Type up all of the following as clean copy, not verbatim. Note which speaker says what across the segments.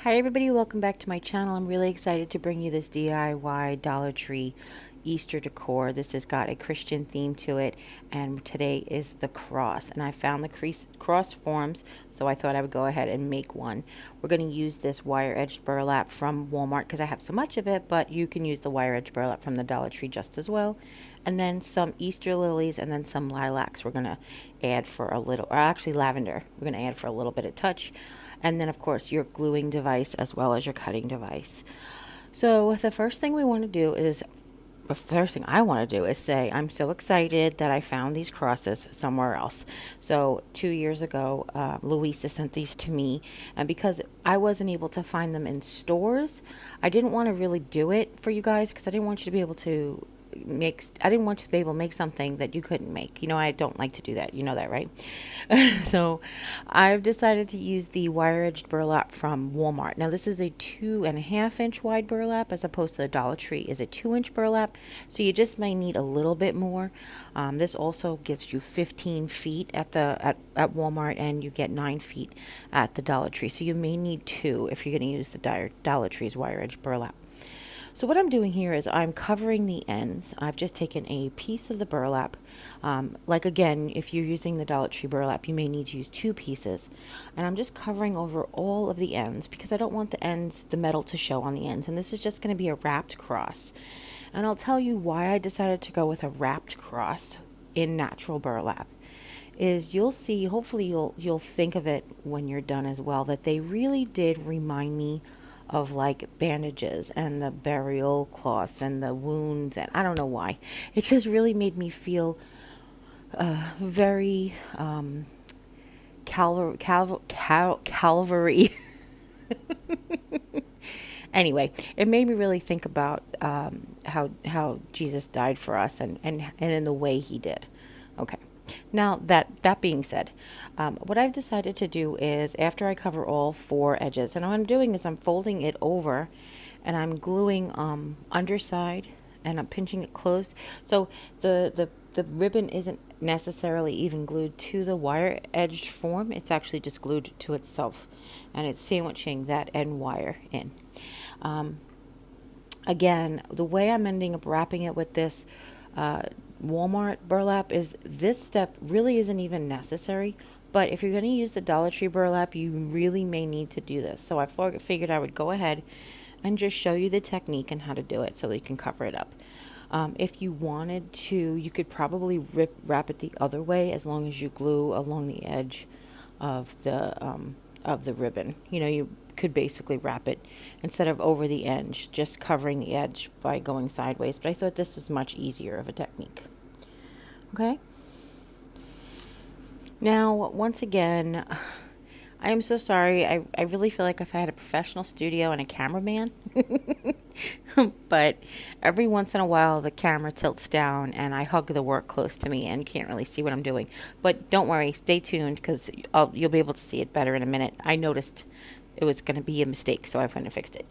Speaker 1: Hi everybody, welcome back to my channel. I'm really excited to bring you this DIY Dollar Tree Easter decor. This has got a Christian theme to it, and today is the cross. And I found the cross forms, so I thought I would go ahead and make one. We're going to use this wire-edged burlap from Walmart because I have so much of it, but you can use the wire-edged burlap from the Dollar Tree just as well. And then some Easter lilies and then some lilacs we're going to add for a little, or actually lavender. We're going to add for a little bit of touch. And then, of course, your gluing device as well as your cutting device. So the first thing I want to do is say I'm so excited that I found these crosses somewhere else. So 2 years ago, Louisa sent these to me, and because I wasn't able to find them in stores, I didn't want to really do it for you guys because I didn't want you to be able to make something that you couldn't make. You know, I don't like to do that. You know that, right? So I've decided to use the wire-edged burlap from Walmart. Now this is a 2.5-inch wide burlap as opposed to the Dollar Tree is a 2-inch burlap. So you just may need a little bit more. This also gets you 15 feet at Walmart, and you get 9 feet at the Dollar Tree. So you may need 2 if you're going to use the Dollar Tree's wire-edged burlap. So what I'm doing here is I'm covering the ends. I've just taken a piece of the burlap. Like again, if you're using the Dollar Tree burlap, you may need to use 2 pieces. And I'm just covering over all of the ends because I don't want the metal to show on the ends. And this is just going to be a wrapped cross. And I'll tell you why I decided to go with a wrapped cross in natural burlap. Is you'll see, hopefully you'll think of it when you're done as well, that they really did remind me of like bandages and the burial cloths and the wounds, and I don't know why. It just really made me feel very Calvary. Anyway, it made me really think about how Jesus died for us and in the way he did. Okay. Now that being said, what I've decided to do is after I cover all 4 edges, and what I'm doing is I'm folding it over and I'm gluing underside and I'm pinching it close. So the ribbon isn't necessarily even glued to the wire edged form. It's actually just glued to itself, and it's sandwiching that end wire in. Again, the way I'm ending up wrapping it with this Walmart burlap is this step really isn't even necessary, but if you're going to use the Dollar Tree burlap, you really may need to do this. So I figured I would go ahead and just show you the technique and how to do it so that you can cover it up. If you wanted to, you could probably wrap it the other way as long as you glue along the edge of the ribbon. You know, you could basically wrap it instead of over the edge, just covering the edge by going sideways. But I thought this was much easier of a technique. Okay. Now, once again, I am so sorry. I really feel like if I had a professional studio and a cameraman, but every once in a while the camera tilts down and I hug the work close to me and you can't really see what I'm doing. But don't worry, stay tuned because you'll be able to see it better in a minute. I noticed it was going to be a mistake, so I went and fixed it.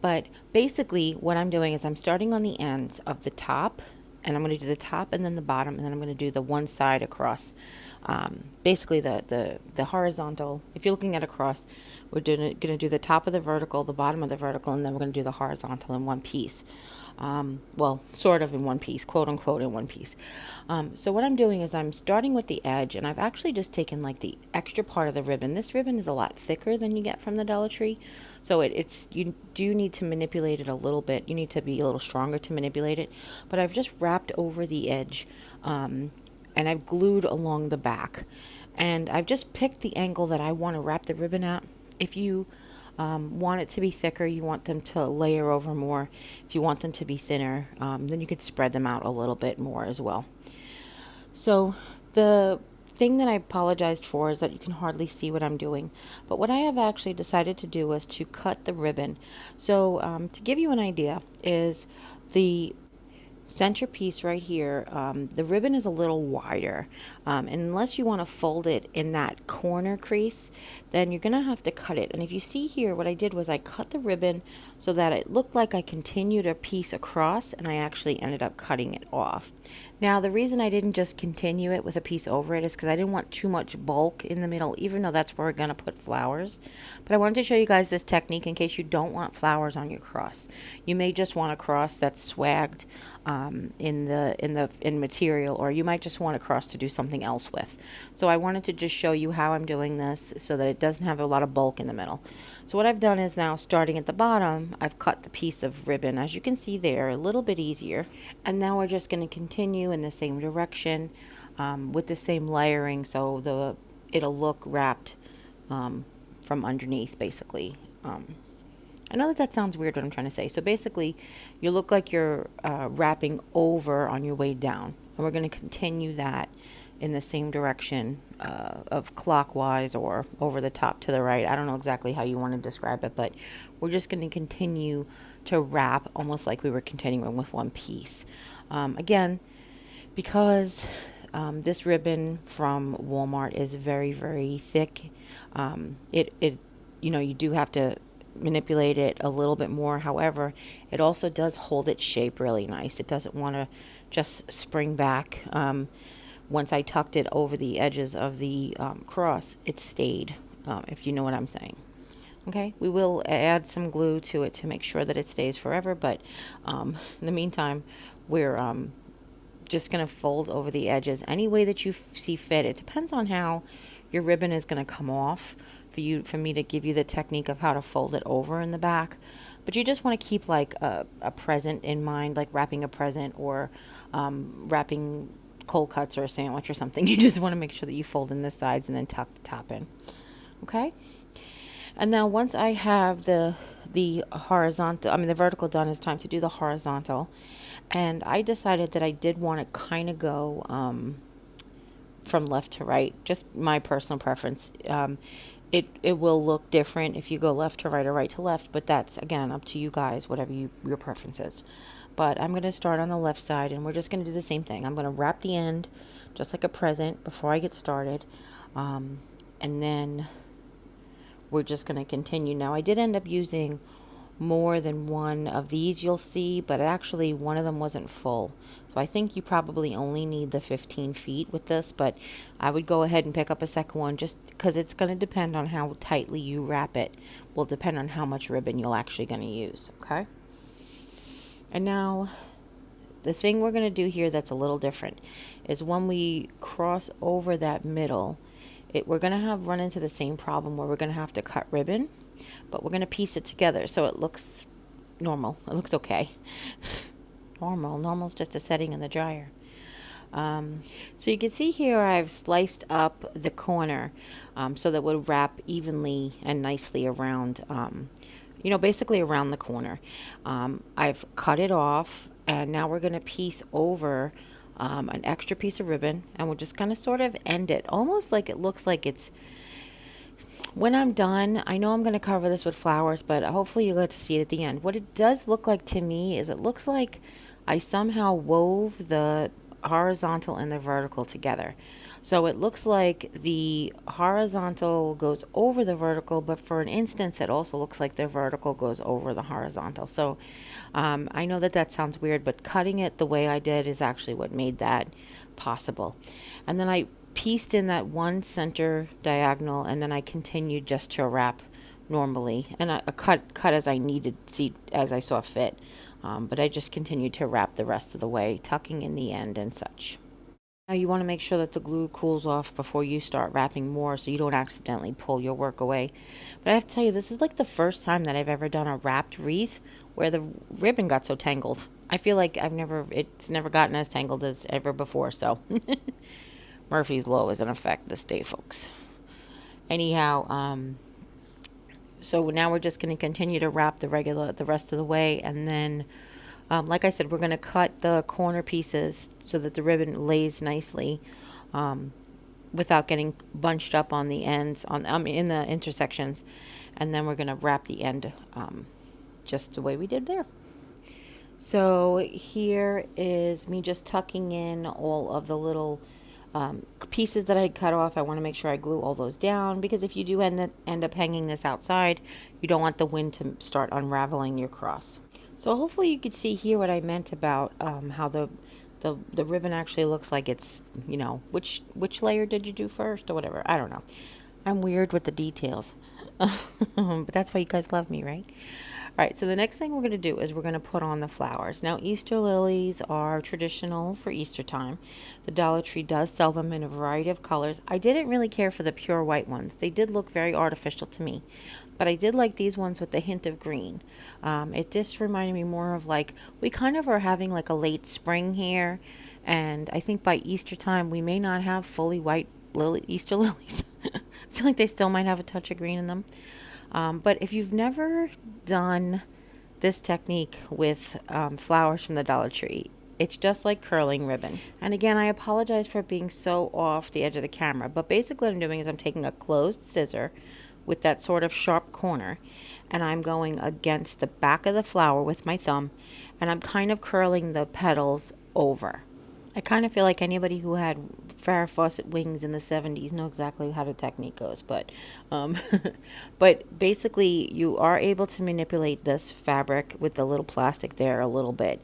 Speaker 1: But basically what I'm doing is I'm starting on the ends of the top, and I'm going to do the top and then the bottom, and then I'm going to do the one side across. Basically the horizontal. If you're looking at a cross, we're going to do the top of the vertical, the bottom of the vertical, and then we're going to do the horizontal in one piece. Well, sort of in one piece, quote unquote in one piece. So what I'm doing is I'm starting with the edge, and I've actually just taken like the extra part of the ribbon. This ribbon is a lot thicker than you get from the Dollar Tree, so you do need to manipulate it a little bit. You need to be a little stronger to manipulate it, but I've just wrapped over the edge, and I've glued along the back, and I've just picked the angle that I want to wrap the ribbon at. If you want it to be thicker, you want them to layer over more. If you want them to be thinner, then you could spread them out a little bit more as well. So the thing that I apologized for is that you can hardly see what I'm doing, but what I have actually decided to do is to cut the ribbon. So to give you an idea, is the centerpiece right here, the ribbon is a little wider, and unless you want to fold it in that corner crease, then you're gonna have to cut it. And if you see here, what I did was I cut the ribbon so that it looked like I continued a piece across, and I actually ended up cutting it off. Now, the reason I didn't just continue it with a piece over it is because I didn't want too much bulk in the middle, even though that's where we're going to put flowers. But I wanted to show you guys this technique in case you don't want flowers on your cross. You may just want a cross that's swagged in material, or you might just want a cross to do something else with. So I wanted to just show you how I'm doing this so that it doesn't have a lot of bulk in the middle. So what I've done is now, starting at the bottom, I've cut the piece of ribbon, as you can see there, a little bit easier. And now we're just going to continue in the same direction with the same layering, so it'll look wrapped from underneath, basically. I know that sounds weird what I'm trying to say. So basically, you look like you're wrapping over on your way down. And we're going to continue that in the same direction of clockwise or over the top to the right. I don't know exactly how you want to describe it, but we're just going to continue to wrap almost like we were continuing with one piece. Again, because this ribbon from Walmart is very, very thick, you do have to manipulate it a little bit more. However, it also does hold its shape really nice. It doesn't want to just spring back. Once I tucked it over the edges of the cross, it stayed, if you know what I'm saying. Okay, we will add some glue to it to make sure that it stays forever, but in the meantime, we're just going to fold over the edges any way that you see fit. It depends on how your ribbon is going to come off for me to give you the technique of how to fold it over in the back. But you just want to keep like a present in mind, like wrapping a present or wrapping cold cuts or a sandwich or something. You just want to make sure that you fold in the sides and then tuck the top in. Okay? And now once I have the horizontal, the vertical done, it's time to do the horizontal. And I decided that I did want to kind of go from left to right, just my personal preference. It will look different if you go left to right or right to left, but that's, again, up to you guys, whatever your preference is. But I'm going to start on the left side, and we're just going to do the same thing. I'm going to wrap the end just like a present before I get started. And then we're just going to continue. Now, I did end up using more than one of these, you'll see, but actually one of them wasn't full. So I think you probably only need the 15 feet with this, but I would go ahead and pick up a second one just because it's going to depend on how tightly you wrap it. Will depend on how much ribbon you're actually going to use, okay? And now the thing we're going to do here that's a little different is when we cross over that middle, we're going to run into the same problem where we're going to have to cut ribbon, but we're going to piece it together so it looks normal. It looks okay. Normal's just a setting in the dryer. So you can see here I've sliced up the corner so that it would wrap evenly and nicely around, basically around the corner. I've cut it off, and now we're going to piece over an extra piece of ribbon, and we're just going to sort of end it almost like it looks like it's, when I'm done, I know I'm going to cover this with flowers, but hopefully you'll get to see it at the end. What it does look like to me is it looks like I somehow wove the horizontal and the vertical together. So it looks like the horizontal goes over the vertical, but for an instance, it also looks like the vertical goes over the horizontal. So I know that sounds weird, but cutting it the way I did is actually what made that possible. And then I pieced in that one center diagonal, and then I continued just to wrap normally, and I cut as I needed, as I saw fit. But I just continued to wrap the rest of the way, tucking in the end and such. Now you want to make sure that the glue cools off before you start wrapping more so you don't accidentally pull your work away. But I have to tell you, this is like the first time that I've ever done a wrapped wreath where the ribbon got so tangled. I feel like it's never gotten as tangled as ever before, so Murphy's Law is in effect this day, folks. Anyhow, so now we're just going to continue to wrap the rest of the way, and then like I said, we're going to cut the corner pieces so that the ribbon lays nicely without getting bunched up on the ends, in the intersections, and then we're going to wrap the end just the way we did there. So here is me just tucking in all of the little pieces that I cut off. I want to make sure I glue all those down, because if you do end up hanging this outside, you don't want the wind to start unraveling your cross. So hopefully you could see here what I meant about how the the ribbon actually looks like it's, you know, which layer did you do first or whatever. I don't know. I'm weird with the details. But that's why you guys love me, right? All right, so the next thing we're going to do is we're going to put on the flowers. Now, Easter lilies are traditional for Easter time. The Dollar Tree does sell them in a variety of colors. I didn't really care for the pure white ones. They did look very artificial to me. But I did like these ones with the hint of green. It just reminded me more of like, we kind of are having like a late spring here. And I think by Easter time, we may not have fully white Easter lilies. I feel like they still might have a touch of green in them. But if you've never done this technique with flowers from the Dollar Tree, it's just like curling ribbon. And again, I apologize for being so off the edge of the camera, but basically what I'm doing is I'm taking a closed scissor with that sort of sharp corner, and I'm going against the back of the flower with my thumb, and I'm kind of curling the petals over. I kind of feel like anybody who had Farrah Fawcett wings in the 70s know exactly how the technique goes. Um, but basically, you are able to manipulate this fabric with the little plastic there a little bit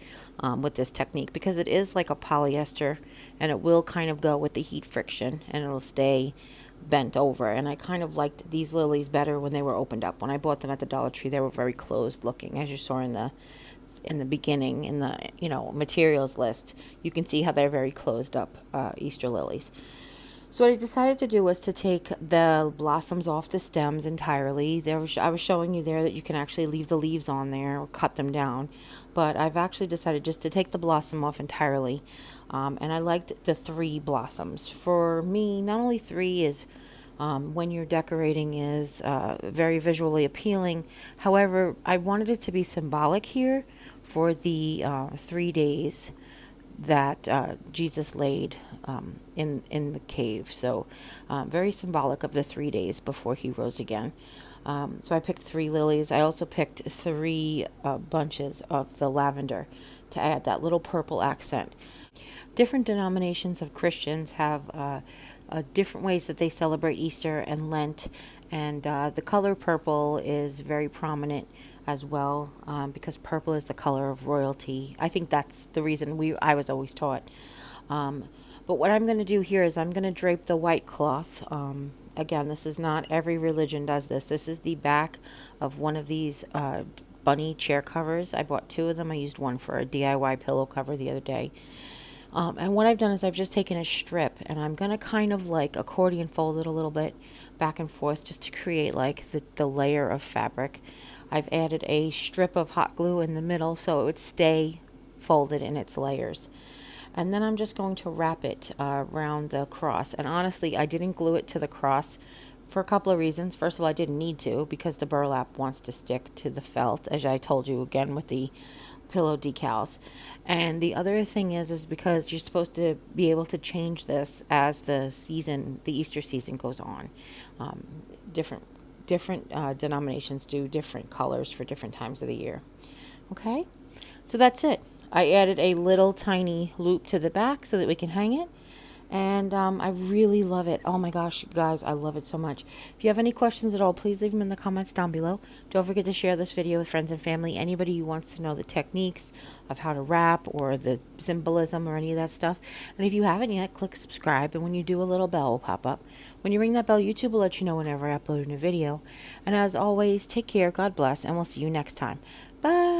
Speaker 1: with this technique, because it is like a polyester, and it will kind of go with the heat friction, and it'll stay bent over. And I kind of liked these lilies better when they were opened up. When I bought them at the Dollar Tree, they were very closed looking, as you saw in the beginning in the materials list. You can see how they're very closed up Easter lilies. So what I decided to do was to take the blossoms off the stems entirely. I was showing you there that you can actually leave the leaves on there or cut them down, but I've actually decided just to take the blossom off entirely. And I liked the 3 blossoms. For me, not only 3 is when you're decorating is very visually appealing. However, I wanted it to be symbolic here for the 3 days that Jesus laid in the cave. So very symbolic of the 3 days before he rose again. So I picked 3 lilies. I also picked 3 bunches of the lavender to add that little purple accent. Different denominations of Christians have different ways that they celebrate Easter and Lent, and the color purple is very prominent as well, because purple is the color of royalty. I think that's the reason I was always taught. But what I'm going to do here is I'm going to drape the white cloth. Again, this is not every religion does this. This is the back of one of these bunny chair covers. I bought 2 of them. I used one for a DIY pillow cover the other day. And what I've done is I've just taken a strip, and I'm going to kind of like accordion fold it a little bit back and forth just to create like the layer of fabric. I've added a strip of hot glue in the middle so it would stay folded in its layers. And then I'm just going to wrap it around the cross. And honestly, I didn't glue it to the cross for a couple of reasons. First of all, I didn't need to, because the burlap wants to stick to the felt, as I told you again with the pillow decals. And the other thing is because you're supposed to be able to change this as the Easter season goes on. Different denominations do different colors for different times of the year. Okay, so that's it. I added a little tiny loop to the back so that we can hang it. And I really love it. Oh my gosh, guys, I love it so much. If you have any questions at all, please leave them in the comments down below. Don't forget to share this video with friends and family. Anybody who wants to know the techniques of how to wrap or the symbolism or any of that stuff. And if you haven't yet, click subscribe. And when you do, a little bell will pop up. When you ring that bell, YouTube will let you know whenever I upload a new video. And as always, take care, God bless, and we'll see you next time. Bye.